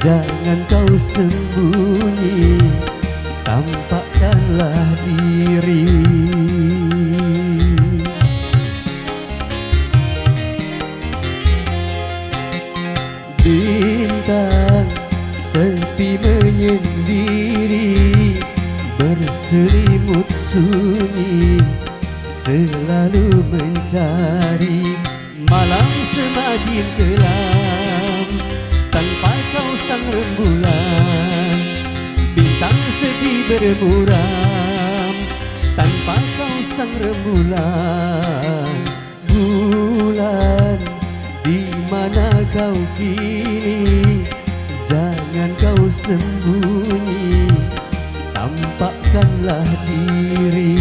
Jangan kau sembunyi, tampakkanlah diri. Bintang sepi menyendiri, berselimut sunyi, selalu mencari. Malam semakin kelam tanpa kau sang rembulan. Bintang sepi bermuram tanpa kau sang rembulan. Bulan, di mana kau kini? Jangan kau sembunyi, tampakkanlah diri.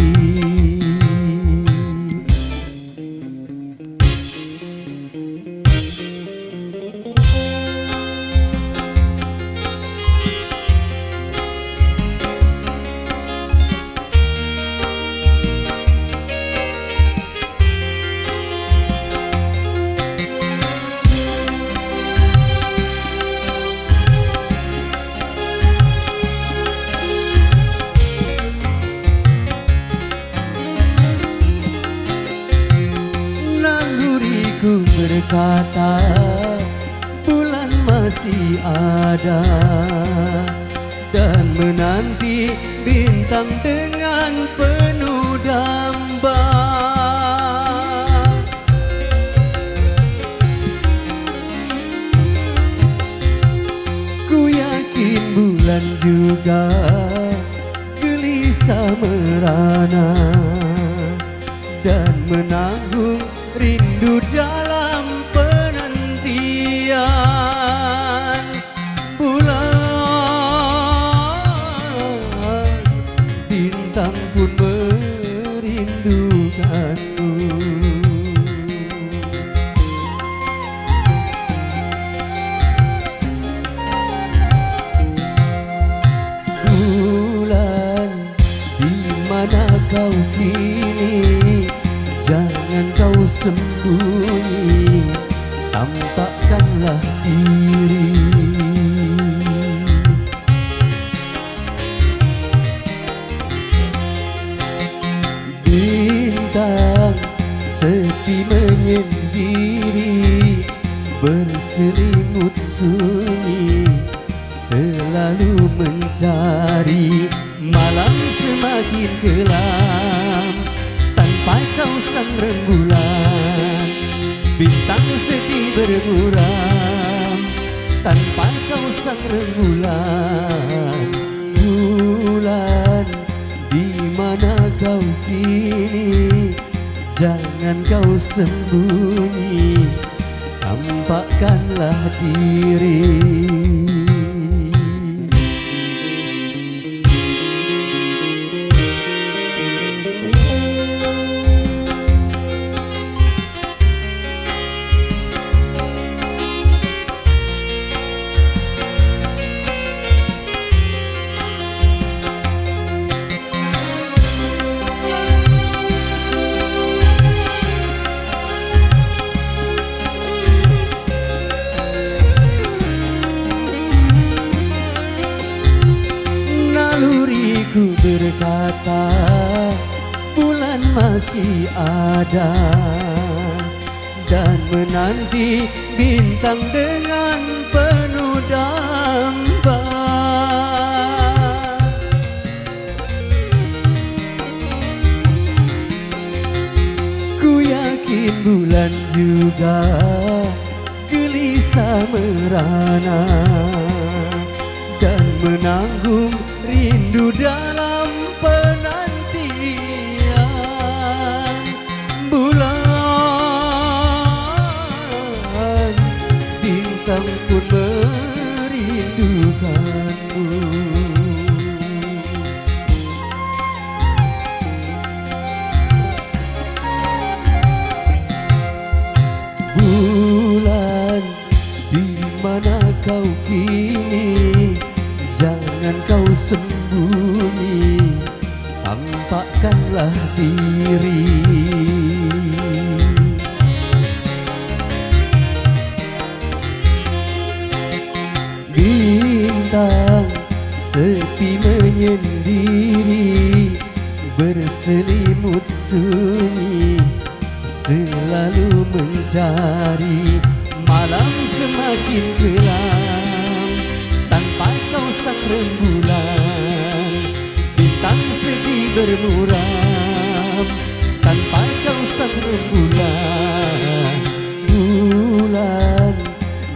Ku berkata bulan masih ada, dan menanti bintang dengan penuh damba. Ku yakin bulan juga gelisah merana dan menanggung rindu dalam penantian. Bulan, bintang pun merindukanmu. Bulan, di mana kau kini? Jangan kau sembunyi, tampakkanlah diri. Bintang sepi menyendiri, berselimut sunyi, selalu mencari. Malam semakin kelam tanpa kau sang rembulan. Bintang sepi bermuram tanpa kau sang rembulan. Bulan, di mana kau kini? Jangan kau sembunyi, tampakkanlah diri. Ku berkata bulan masih ada, dan menanti bintang dengan penuh damba. Ku yakin bulan juga gelisah merana dan menanggung rindu dalam penantian. Bulan, bintang pun merindukanmu. Bulan, di mana kau kini? Jangan kau sembunyi, tampakkanlah diri. Di bintang sepi menyendiri, berselimut sunyi selalu mencari. Malam semakin kelam tanpa kau sang rembulan, bintang sedih bermuram tanpa kau sang rembulan. Bulan,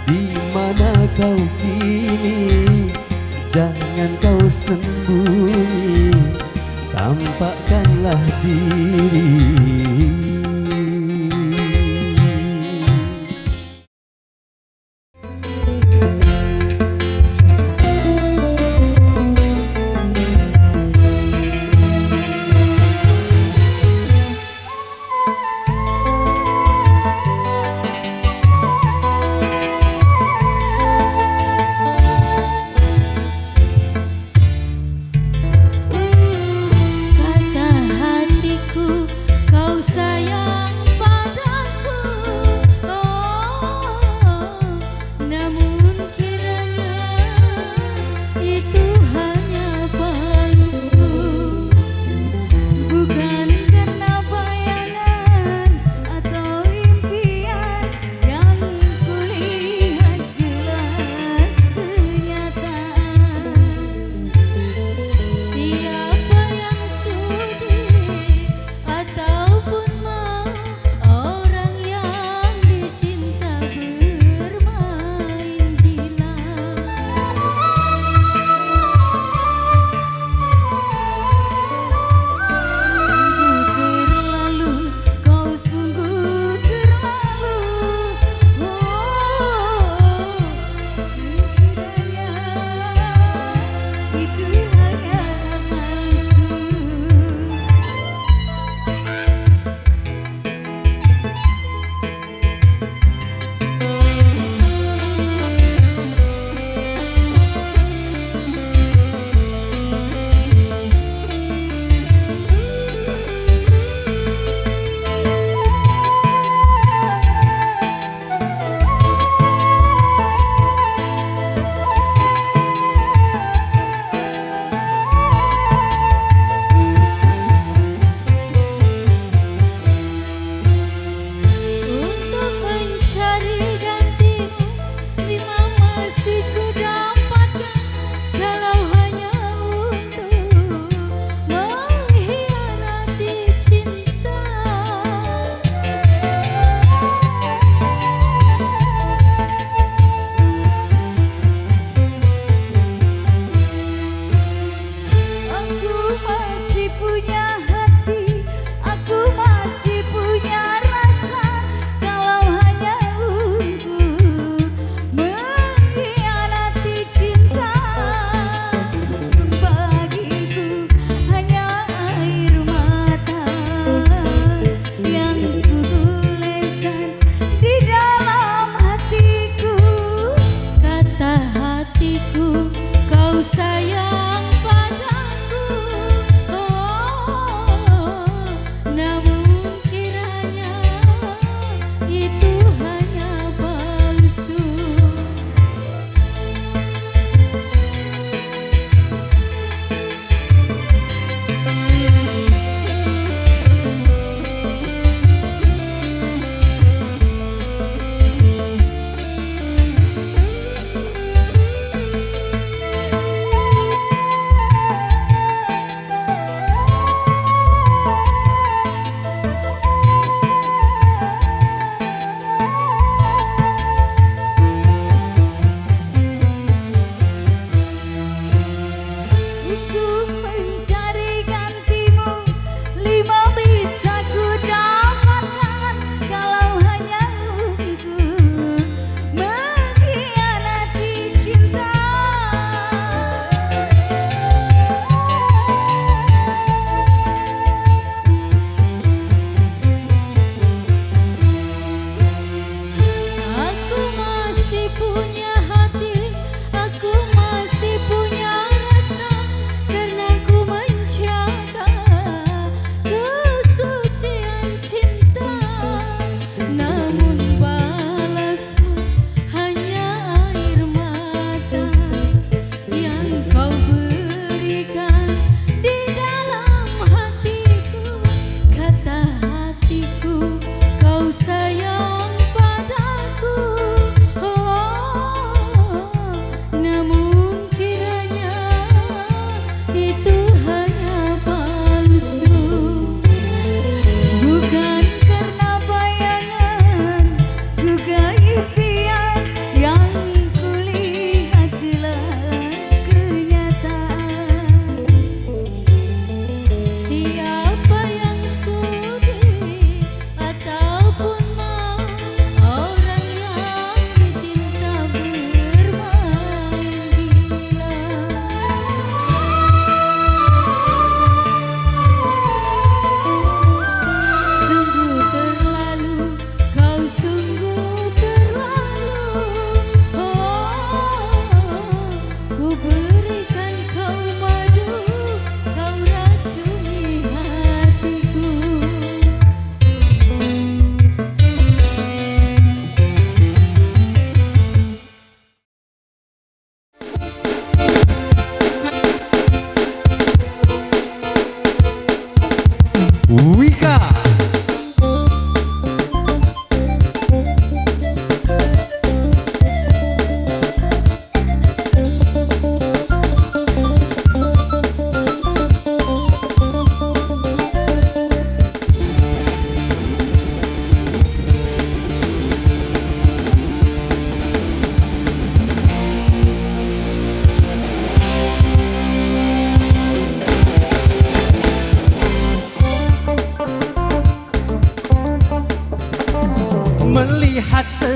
di mana kau kini? Jangan kau sembunyi, tampakkanlah diri. Kata hatiku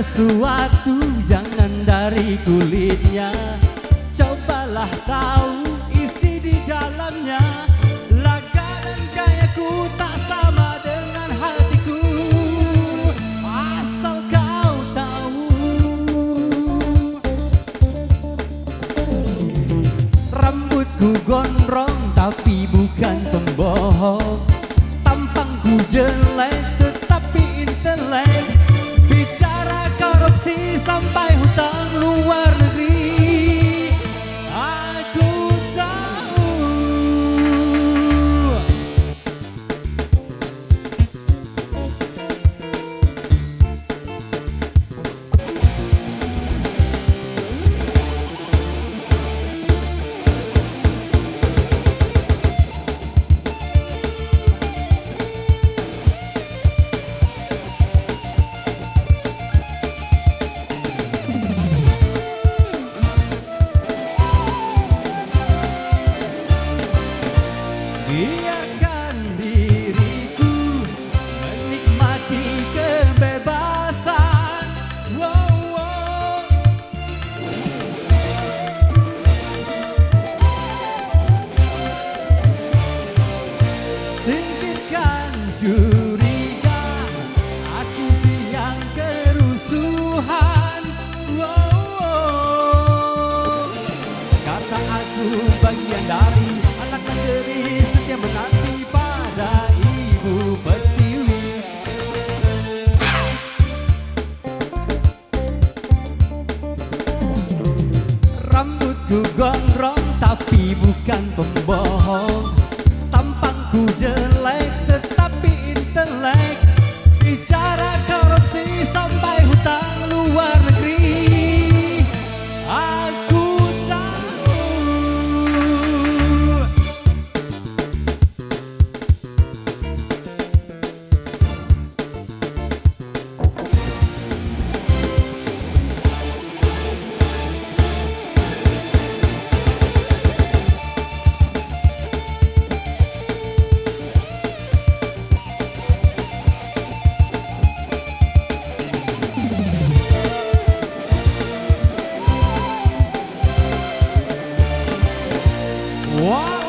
sesuatu jangan dari kulitnya, cobalah tahu isi di dalamnya. Laga dan gayaku tak sama dengan hatiku, asal kau tahu. Rambutku gondrong tapi bukan pembohong, tampangku jelek tetapi intelek. Bicara korupsi sampai hutang luar negeri, aku tahu. Biarkan diriku menikmati kebebasan. Wow, wow. Singkirkan curiga, aku biang kerusuhan. Wow, wow. Kata aku bagian dari anak negeri yang menanti pada ibu pertiwi. Rambutku gondrong tapi bukan pembohong, tampangku jelek tetapi intelek. Bicara korupsi sampai hutang luar negeri, aku tahu. Wow.